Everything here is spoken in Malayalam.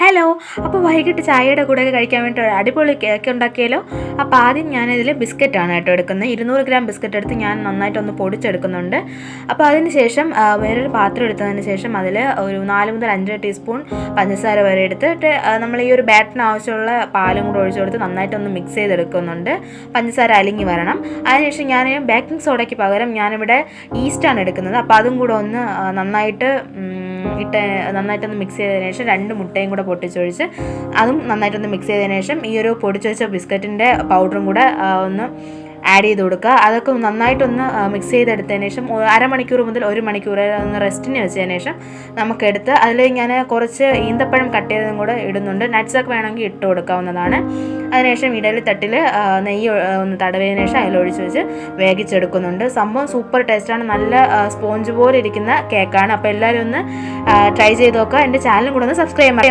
ഹലോ. അപ്പോൾ വൈകിട്ട് ചായയുടെ കൂടെയൊക്കെ കഴിക്കാൻ വേണ്ടി അടിപൊളി കേക്ക് ഉണ്ടാക്കിയാലോ? അപ്പോൾ ആദ്യം ഞാനിതിൽ ബിസ്ക്കറ്റാണ് കേട്ടോ എടുക്കുന്നത്. 200 ഗ്രാം ബിസ്ക്കറ്റ് എടുത്ത് ഞാൻ നന്നായിട്ടൊന്ന് പൊടിച്ചെടുക്കുന്നുണ്ട്. അപ്പോൾ അതിന് ശേഷം വേറൊരു പാത്രം എടുത്തതിന് ശേഷം അതിൽ ഒരു 4 മുതൽ 5 ടീസ്പൂൺ പഞ്ചസാര വരെ എടുത്തിട്ട് നമ്മൾ ഈ ഒരു ബാറ്ററിന് ആവശ്യമുള്ള പാലും കൂടെ ഒഴിച്ചു കൊടുത്ത് നന്നായിട്ടൊന്ന് മിക്സ് ചെയ്തെടുക്കുന്നുണ്ട്. പഞ്ചസാര അലിഞ്ഞ് വരണം. അതിനുശേഷം ഞാൻ ബേക്കിംഗ് സോഡയ്ക്ക് പകരം ഞാനിവിടെ ഈസ്റ്റാണ് എടുക്കുന്നത്. അപ്പോൾ അതും കൂടെ ഒന്ന് നന്നായിട്ടൊന്ന് മിക്സ് ചെയ്തതിന് ശേഷം 2 മുട്ടയും കൂടെ പൊട്ടിച്ചൊഴിച്ച് അതും നന്നായിട്ടൊന്ന് മിക്സ് ചെയ്തതിന് ശേഷം ഈ ഒരു പൊടിച്ച് വെച്ച ബിസ്ക്കറ്റിൻ്റെ പൗഡറും കൂടെ ഒന്ന് ആഡ് ചെയ്ത് കൊടുക്കുക. അതൊക്കെ നന്നായിട്ടൊന്ന് മിക്സ് ചെയ്തെടുത്തതിന് ശേഷം അരമണിക്കൂർ മുതൽ 1 മണിക്കൂർ ഒന്ന് റെസ്റ്റിന് വെച്ചതിന് ശേഷം നമുക്കെടുത്ത് അതിൽ ഞാൻ കുറച്ച് ഈന്തപ്പഴം കട്ട് ചെയ്തതും കൂടെ ഇടുന്നുണ്ട്. നട്ട്സൊക്കെ വേണമെങ്കിൽ ഇട്ട് കൊടുക്കാവുന്നതാണ്. അതിനുശേഷം ഇഡലി തട്ടിൽ നെയ്യ് ഒന്ന് തടവിയതിനു ശേഷം അതിലൊഴിച്ച് വെച്ച് വേവിച്ചെടുക്കുന്നുണ്ട്. സംഭവം സൂപ്പർ ടേസ്റ്റാണ്. നല്ല സ്പോഞ്ച് പോലെ ഇരിക്കുന്ന കേക്കാണ്. അപ്പോൾ എല്ലാവരും ഒന്ന് ട്രൈ ചെയ്ത് നോക്കുക. എൻ്റെ ചാനലും കൂടെ ഒന്ന് സബ്സ്ക്രൈബ് ചെയ്യാം.